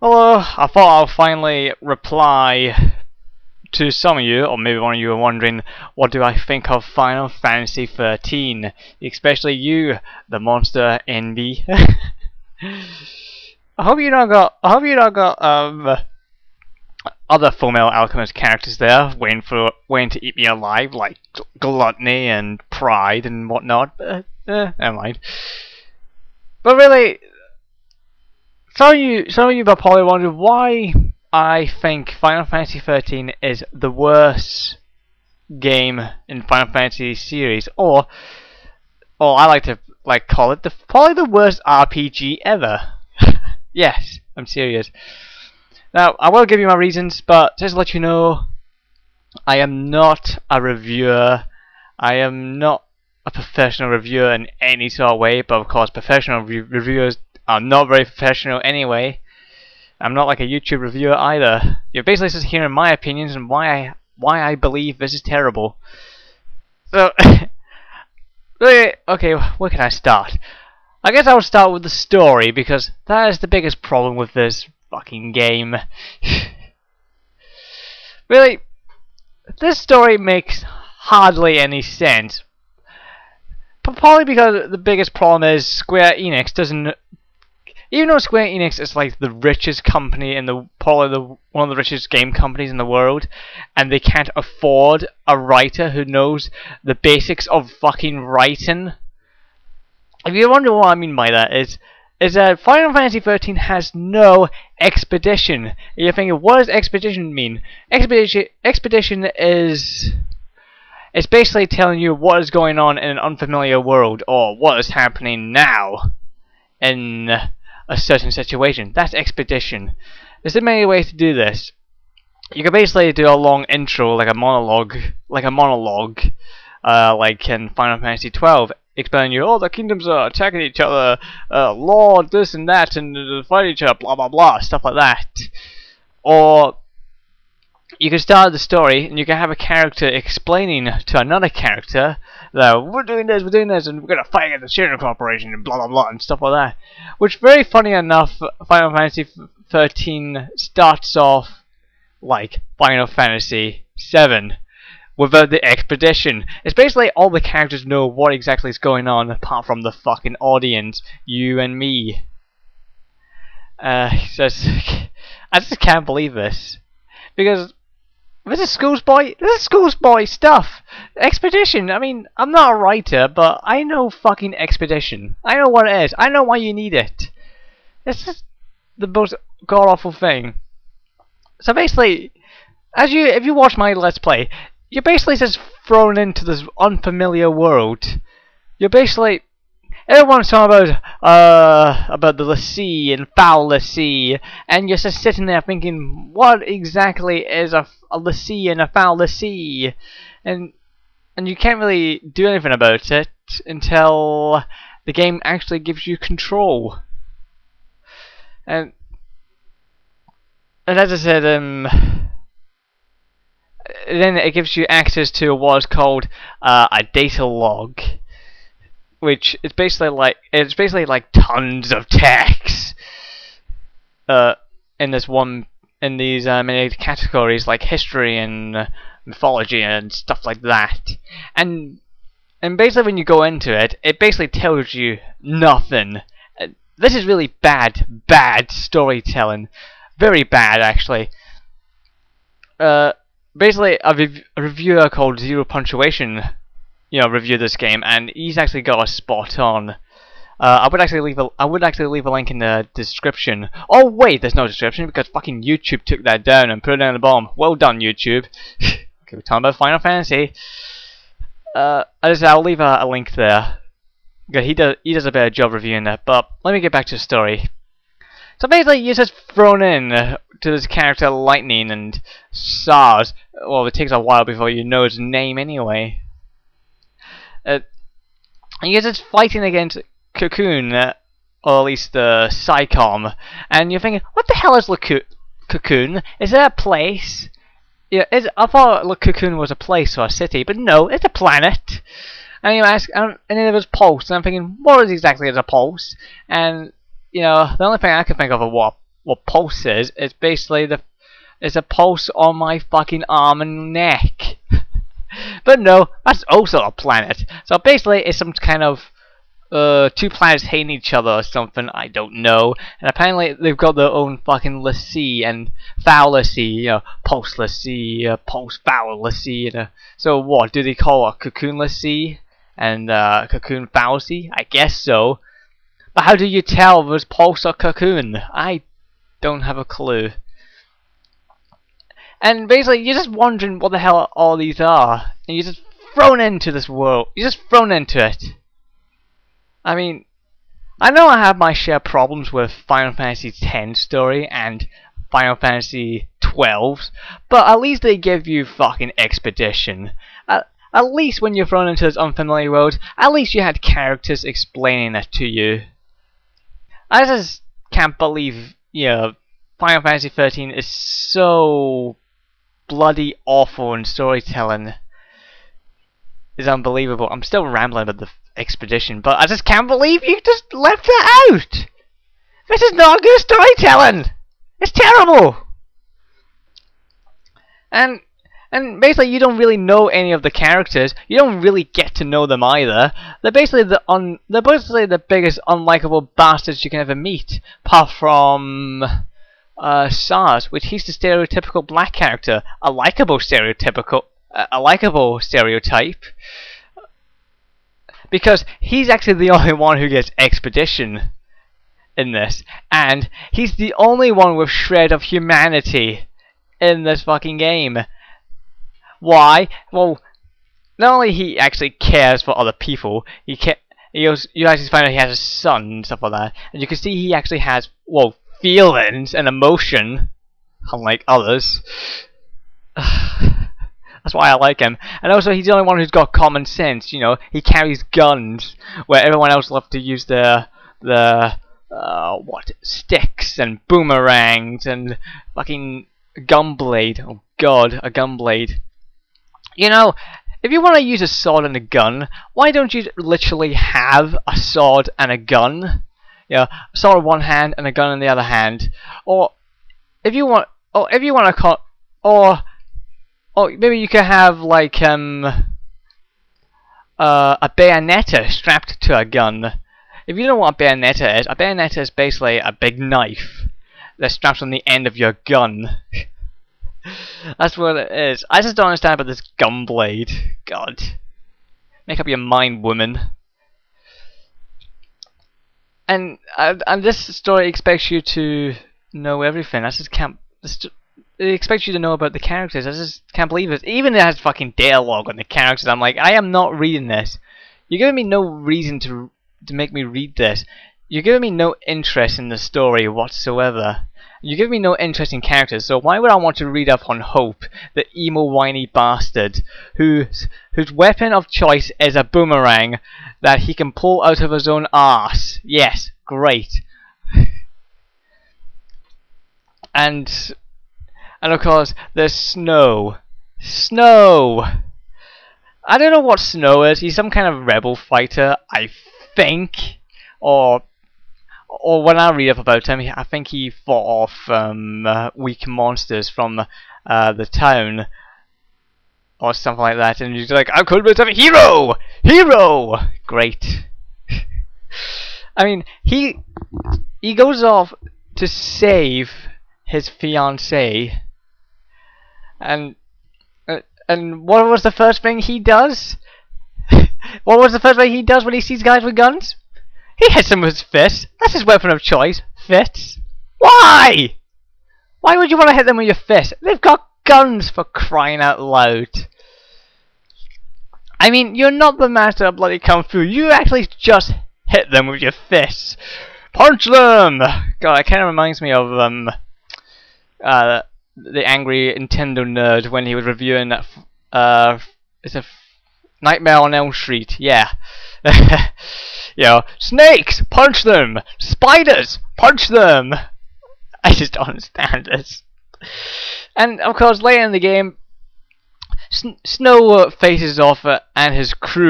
Hello, I thought I'll finally reply to some of you, or maybe one of you are wondering, what do I think of Final Fantasy 13? Especially you, the monster envy. I hope you not got other Fullmetal Alchemist characters there waiting to eat me alive, like Gluttony and Pride and whatnot. But never mind. But really, some of you are probably wondering why I think Final Fantasy 13 is the worst game in Final Fantasy series, or I like to call it probably the worst RPG ever. Yes, I'm serious. Now, I will give you my reasons, but just to let you know, I am not a reviewer. I am not a professional reviewer in any sort of way, but of course professional reviewers are not very professional anyway. I'm not like a YouTube reviewer either. You're basically just hearing my opinions and why I believe this is terrible. So, really, okay, where can I start? I guess I would start with the story, because that is the biggest problem with this fucking game. Really, this story makes hardly any sense. But probably because the biggest problem is Square Enix doesn't. Even though Square Enix is like the richest company in probably one of the richest game companies in the world, and they can't afford a writer who knows the basics of fucking writing. If you wonder what I mean by that, is that Final Fantasy 13 has no expedition. And you're thinking, what does expedition mean? Expedition is... it's basically telling you what is going on in an unfamiliar world, or what is happening now in a certain situation. That's expedition. There's many ways to do this. You can basically do a long intro, like a monologue, like in Final Fantasy 12, explaining you, oh, the kingdoms are attacking each other, Lord this and that, and fight each other, blah blah blah, stuff like that. Or you can start the story and you can have a character explaining to another character that we're doing this, and we're gonna fight against the Shinra Corporation and blah blah blah and stuff like that. Which, very funny enough, Final Fantasy 13 starts off like Final Fantasy 7 without the expedition. It's basically all the characters know what exactly is going on, apart from the fucking audience, you and me. I just can't believe this, because this is schoolboy stuff. Expedition. I mean, I'm not a writer, but I know fucking expedition. I know what it is. I know why you need it. It's just the most god awful thing. So basically, if you watch my Let's Play, you're basically just thrown into this unfamiliar world. You're basically, everyone's talking about the L'Cie and Foul L'Cie, and you're just sitting there thinking, what exactly is a L'Cie and a Foul L'Cie? And you can't really do anything about it until the game actually gives you control. And as I said, then it gives you access to what is called a data log, which is basically like tons of text in these many categories like history and mythology and stuff like that. And basically when you go into it, it basically tells you nothing. This is really bad storytelling. Very bad, actually. Basically, a reviewer called Zero Punctuation, reviewed this game, and he's actually got us spot on. I would actually leave a link in the description. Oh wait, there's no description because fucking YouTube took that down and put it down the bottom. Well done, YouTube. Okay, we're talking about Final Fantasy. I'll leave a link there. Because he does a better job reviewing that. But let me get back to the story. So basically, you're just thrown in to this character Lightning and SARS. Well, it takes a while before you know his name anyway. And you're just fighting against Cocoon, or at least the Psycom, and you're thinking, what the hell is Cocoon? Is it a place? Yeah, I thought Cocoon was a place or a city, but no, it's a planet. And you ask, and then there was Pulse, and I'm thinking, what exactly is a Pulse? And the only thing I could think of what what pulse is. It's basically it's a pulse on my fucking arm and neck. But no, that's also a planet. So basically, it's some kind of two planets hating each other or something, I don't know. And apparently they've got their own fucking Lassie and Foul-Lassie, you know, Pulse-Lassie, Pulse-Foul-Lassie. So what, do they call a Cocoon-Lassie and Cocoon Foul-Lassie? I guess so. But how do you tell if it's Pulse or Cocoon? I don't have a clue. And basically, you're just wondering what the hell all these are. And you're just thrown into this world. You're just thrown into it. I mean, I know I have my share of problems with Final Fantasy X story and Final Fantasy 12's, but at least they give you fucking expedition. At least when you're thrown into this unfamiliar world, at least you had characters explaining it to you. I just can't believe, you know, Final Fantasy 13 is so bloody awful in storytelling. It's unbelievable. I'm still rambling about the expedition, but I just can't believe you just left that out. This is not good storytelling. It's terrible. And basically, you don't really know any of the characters. You don't really get to know them either. They're basically the biggest unlikable bastards you can ever meet, apart from SARS, which he's the stereotypical black character, a likable stereotype. Because he's actually the only one who gets expedition in this, and he's the only one with shred of humanity in this fucking game. Why? Well, not only he actually cares for other people, you actually find out he has a son and stuff like that, and you can see he actually has, well, feelings and emotion, unlike others. That's why I like him. And also, he's the only one who's got common sense. You know, he carries guns, where everyone else loves to use their sticks and boomerangs and fucking gunblade. Oh God, a gunblade. You know, if you want to use a sword and a gun, why don't you literally have a sword and a gun? You know, a sword in one hand and a gun in the other hand. Or if you want, or maybe you could have like a bayonetta strapped to a gun. If you don't know what a bayonetta is basically a big knife that straps on the end of your gun. That's what it is. I just don't understand about this gunblade. God, make up your mind, woman. And this story expects you to know everything. I just can't. It expects you to know about the characters. I just can't believe it. Even it has fucking dialogue on the characters. I'm like, I am not reading this. You're giving me no reason to make me read this. You're giving me no interest in the story whatsoever. You're giving me no interest in characters. So why would I want to read up on Hope, the emo whiny bastard, whose weapon of choice is a boomerang that he can pull out of his own arse? Yes, great. And of course, there's Snow. Snow! I don't know what Snow is. He's some kind of rebel fighter, I think. Or when I read up about him, I think he fought off weak monsters from the town. Or something like that. And he's like, I'm called myself a hero! Hero! Great. I mean, he goes off to save his fiancée. And what was the first thing he does? What was the first thing he does when he sees guys with guns? He hits them with his fists. That's his weapon of choice. Fists. Why? Why would you want to hit them with your fists? They've got guns, for crying out loud. I mean, you're not the master of bloody kung fu. You actually just hit them with your fists. Punch them! God, it kind of reminds me of the angry Nintendo nerd when he was reviewing that it's a Nightmare on Elm Street. Yeah. You know, snakes, punch them. Spiders, punch them. I just don't understand this. And of course, later in the game, Snow faces off and his crew